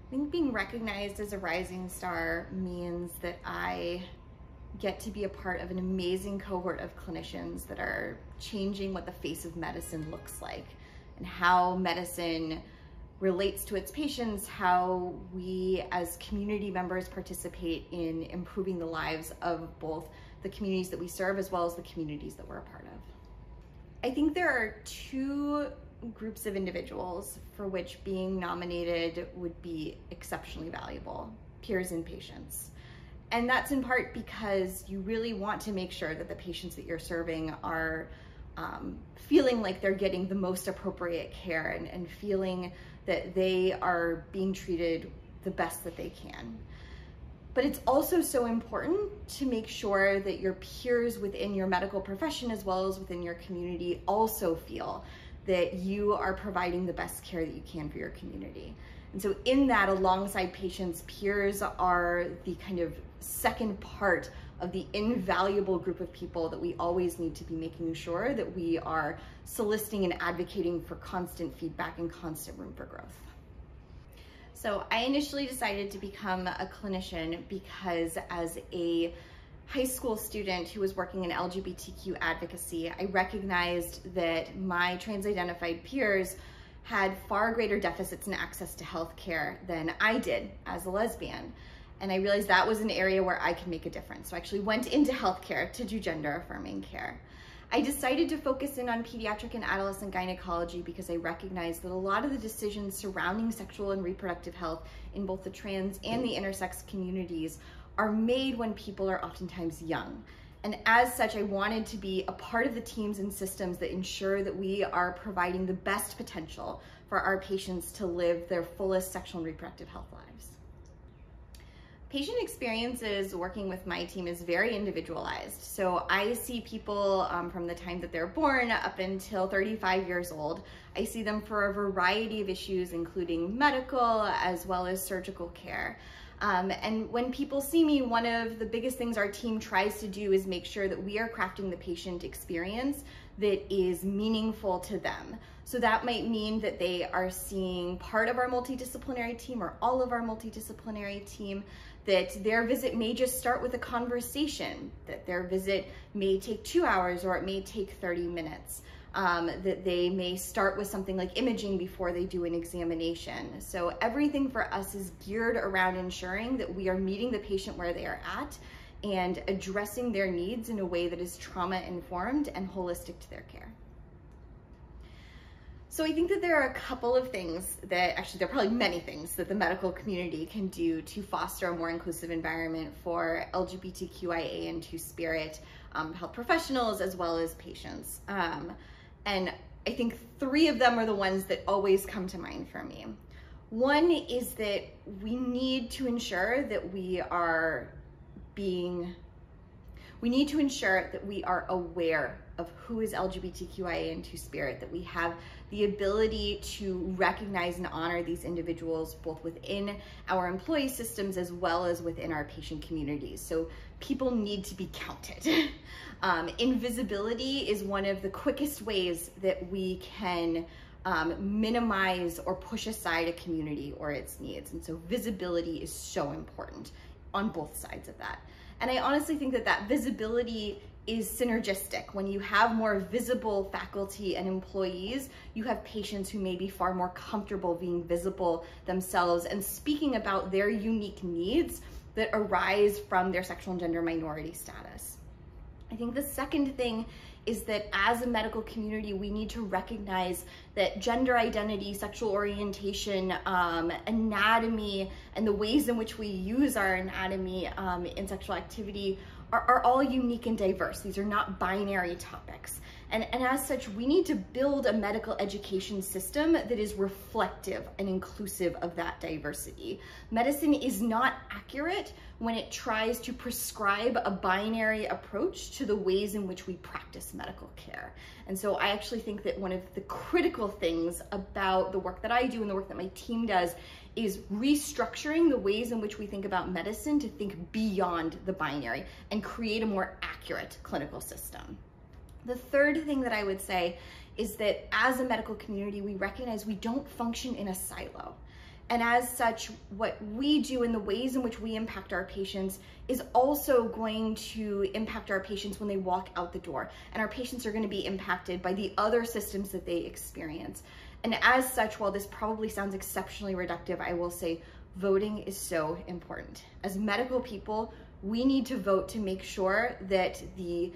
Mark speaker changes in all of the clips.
Speaker 1: I think being recognized as a rising star means that I get to be a part of an amazing cohort of clinicians that are changing what the face of medicine looks like and how medicine relates to its patients, how we as community members participate in improving the lives of both the communities that we serve as well as the communities that we're a part of. I think there are two groups of individuals for which being nominated would be exceptionally valuable: peers and patients. And that's in part because you really want to make sure that the patients that you're serving are feeling like they're getting the most appropriate care and feeling that they are being treated the best that they can. But it's also so important to make sure that your peers within your medical profession as well as within your community also feel that you are providing the best care that you can for your community. And so in that, alongside patients, peers are the kind of second part of the invaluable group of people that we always need to be making sure that we are soliciting and advocating for constant feedback and constant room for growth. So I initially decided to become a clinician because as a high school student who was working in LGBTQ advocacy, I recognized that my trans-identified peers had far greater deficits in access to healthcare than I did as a lesbian. And I realized that was an area where I could make a difference. So I actually went into healthcare to do gender affirming care. I decided to focus in on pediatric and adolescent gynecology because I recognized that a lot of the decisions surrounding sexual and reproductive health in both the trans and the intersex communities are made when people are oftentimes young. And as such, I wanted to be a part of the teams and systems that ensure that we are providing the best potential for our patients to live their fullest sexual and reproductive health lives. Patient experiences working with my team is very individualized. So I see people from the time that they're born up until 35 years old. I see them for a variety of issues, including medical as well as surgical care. And when people see me, one of the biggest things our team tries to do is make sure that we are crafting the patient experience that is meaningful to them. So that might mean that they are seeing part of our multidisciplinary team or all of our multidisciplinary team, that their visit may just start with a conversation, that their visit may take 2 hours or it may take 30 minutes. That they may start with something like imaging before they do an examination. So everything for us is geared around ensuring that we are meeting the patient where they are at and addressing their needs in a way that is trauma-informed and holistic to their care. So I think that there are a couple of things that, actually there are probably many things that the medical community can do to foster a more inclusive environment for LGBTQIA and Two-Spirit health professionals as well as patients. And I think three of them are the ones that always come to mind for me. One is that we need to ensure that we are aware of who is LGBTQIA and Two-Spirit, that we have the ability to recognize and honor these individuals both within our employee systems as well as within our patient communities. So people need to be counted. Invisibility is one of the quickest ways that we can minimize or push aside a community or its needs. And so visibility is so important on both sides of that. And I honestly think that that visibility is synergistic. When you have more visible faculty and employees, you have patients who may be far more comfortable being visible themselves and speaking about their unique needs that arise from their sexual and gender minority status. I think the second thing is that as a medical community, we need to recognize that gender identity, sexual orientation, anatomy, and the ways in which we use our anatomy in sexual activity are all unique and diverse. These are not binary topics. And as such, we need to build a medical education system that is reflective and inclusive of that diversity. Medicine is not accurate when it tries to prescribe a binary approach to the ways in which we practice medical care. And so I actually think that one of the critical things about the work that I do and the work that my team does is restructuring the ways in which we think about medicine to think beyond the binary and create a more accurate clinical system. The third thing that I would say is that as a medical community, we recognize we don't function in a silo. And as such, what we do and the ways in which we impact our patients is also going to impact our patients when they walk out the door. And our patients are going to be impacted by the other systems that they experience. And as such, while this probably sounds exceptionally reductive, I will say voting is so important. As medical people, we need to vote to make sure that the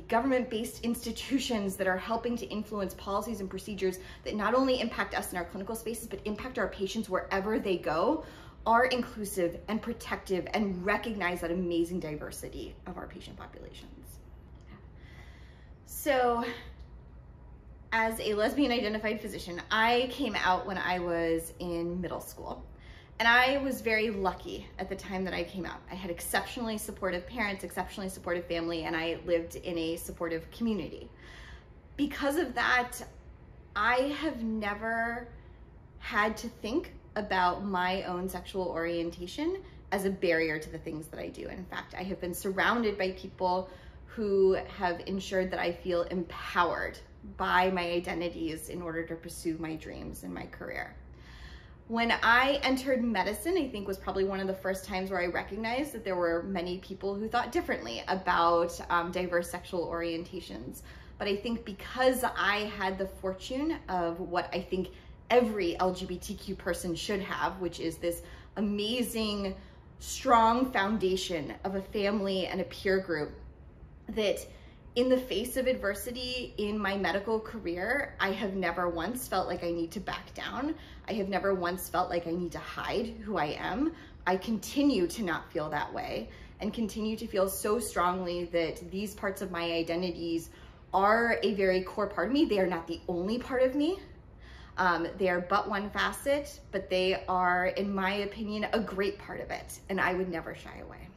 Speaker 1: government-based institutions that are helping to influence policies and procedures that not only impact us in our clinical spaces, but impact our patients wherever they go, are inclusive and protective and recognize that amazing diversity of our patient populations. So, as a lesbian identified physician, I came out when I was in middle school. And I was very lucky at the time that I came out. I had exceptionally supportive parents, exceptionally supportive family, and I lived in a supportive community. Because of that, I have never had to think about my own sexual orientation as a barrier to the things that I do. In fact, I have been surrounded by people who have ensured that I feel empowered by my identities in order to pursue my dreams and my career. When I entered medicine, I think was probably one of the first times where I recognized that there were many people who thought differently about diverse sexual orientations. But I think because I had the fortune of what I think every LGBTQ person should have, which is this amazing, strong foundation of a family and a peer group, that in the face of adversity in my medical career, I have never once felt like I need to back down. I have never once felt like I need to hide who I am. I continue to not feel that way and continue to feel so strongly that these parts of my identities are a very core part of me. They are not the only part of me. They are but one facet, but they are, in my opinion, a great part of it, and I would never shy away.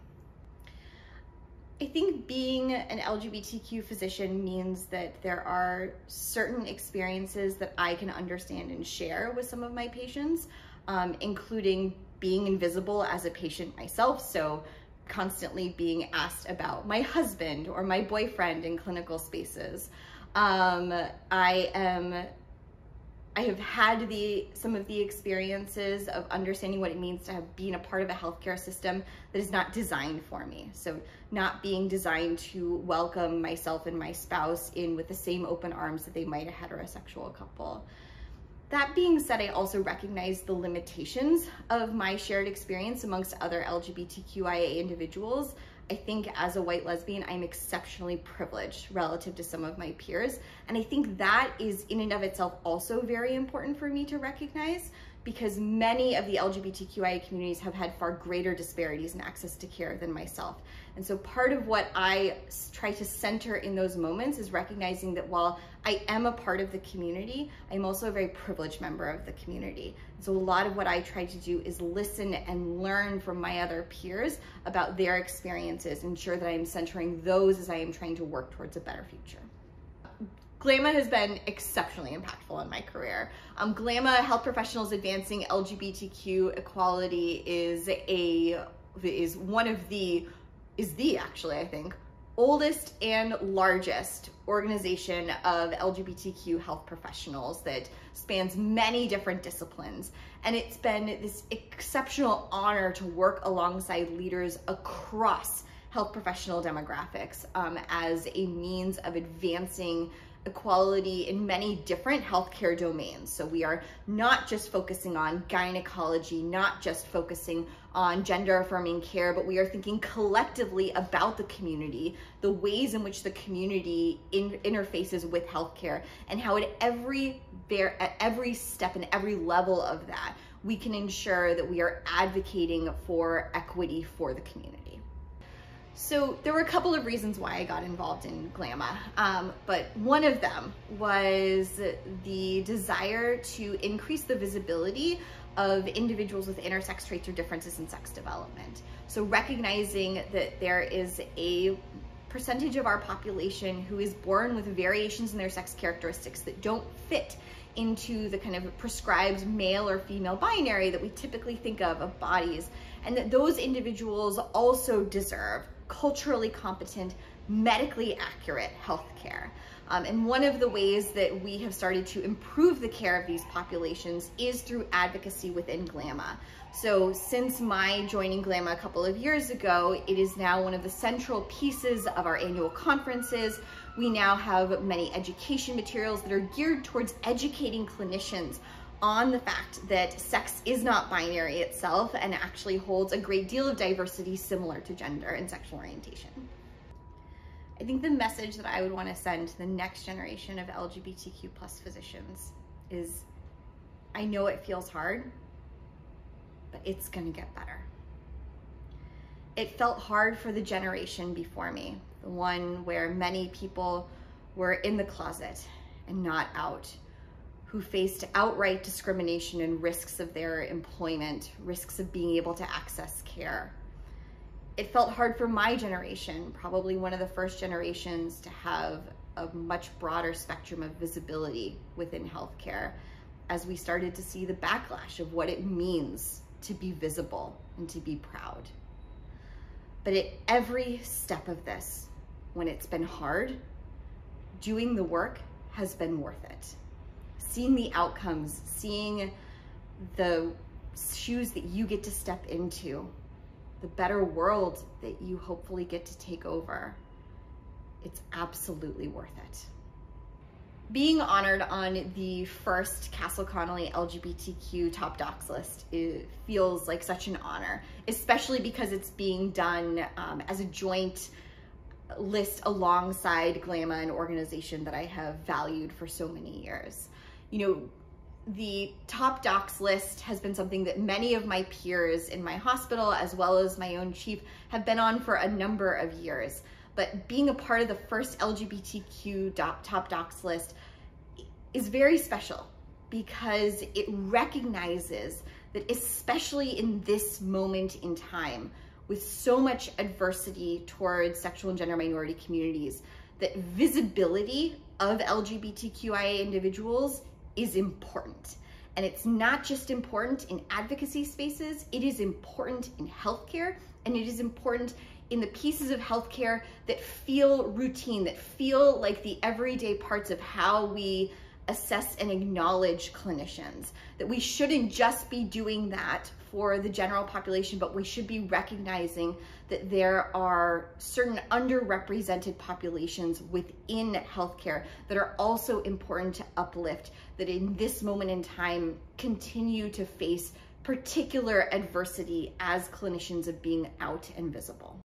Speaker 1: I think being an LGBTQ physician means that there are certain experiences that I can understand and share with some of my patients, including being invisible as a patient myself. So constantly being asked about my husband or my boyfriend in clinical spaces. I have had some of the experiences of understanding what it means to have been a part of a healthcare system that is not designed for me. So not being designed to welcome myself and my spouse in with the same open arms that they might a heterosexual couple. That being said, I also recognize the limitations of my shared experience amongst other LGBTQIA individuals. I think as a white lesbian, I'm exceptionally privileged relative to some of my peers. And I think that is in and of itself also very important for me to recognize, because many of the LGBTQIA communities have had far greater disparities in access to care than myself. And so part of what I try to center in those moments is recognizing that while I am a part of the community, I'm also a very privileged member of the community. So a lot of what I try to do is listen and learn from my other peers about their experiences, ensure that I am centering those as I am trying to work towards a better future. GLMA has been exceptionally impactful in my career. GLMA Health Professionals Advancing LGBTQ Equality is actually, I think, oldest and largest organization of LGBTQ health professionals that spans many different disciplines. And it's been this exceptional honor to work alongside leaders across health professional demographics as a means of advancing equality in many different healthcare domains. So we are not just focusing on gynecology, not just focusing on gender affirming care, but we are thinking collectively about the community, the ways in which the community interfaces with healthcare, and how at every step and every level of that, we can ensure that we are advocating for equity for the community. So there were a couple of reasons why I got involved in GLMA, but one of them was the desire to increase the visibility of individuals with intersex traits or differences in sex development. So recognizing that there is a percentage of our population who is born with variations in their sex characteristics that don't fit into the kind of prescribed male or female binary that we typically think of bodies, and that those individuals also deserve culturally competent, medically accurate healthcare. And one of the ways that we have started to improve the care of these populations is through advocacy within GLMA. So since my joining GLMA a couple of years ago, it is now one of the central pieces of our annual conferences. We now have many education materials that are geared towards educating clinicians on the fact that sex is not binary itself and actually holds a great deal of diversity similar to gender and sexual orientation. I think the message that I would want to send to the next generation of LGBTQ+ physicians is, I know it feels hard, but it's gonna get better. It felt hard for the generation before me, the one where many people were in the closet and not out, who faced outright discrimination and risks of their employment, risks of being able to access care. It felt hard for my generation, probably one of the first generations to have a much broader spectrum of visibility within healthcare, as we started to see the backlash of what it means to be visible and to be proud. But at every step of this, when it's been hard, doing the work has been worth it. Seeing the outcomes, seeing the shoes that you get to step into, the better world that you hopefully get to take over, it's absolutely worth it. Being honored on the first Castle Connolly LGBTQ Top Docs list, it feels like such an honor, especially because it's being done as a joint list alongside GLMA, an organization that I have valued for so many years. You know, the Top Docs list has been something that many of my peers in my hospital, as well as my own chief, have been on for a number of years. But being a part of the first LGBTQ Top Docs list is very special because it recognizes that, especially in this moment in time, with so much adversity towards sexual and gender minority communities, that visibility of LGBTQIA individuals is important. And it's not just important in advocacy spaces, it is important in healthcare, and it is important in the pieces of healthcare that feel routine, that feel like the everyday parts of how we assess and acknowledge clinicians. That we shouldn't just be doing that for the general population, but we should be recognizing that there are certain underrepresented populations within healthcare that are also important to uplift, that in this moment in time continue to face particular adversity as clinicians of being out and visible.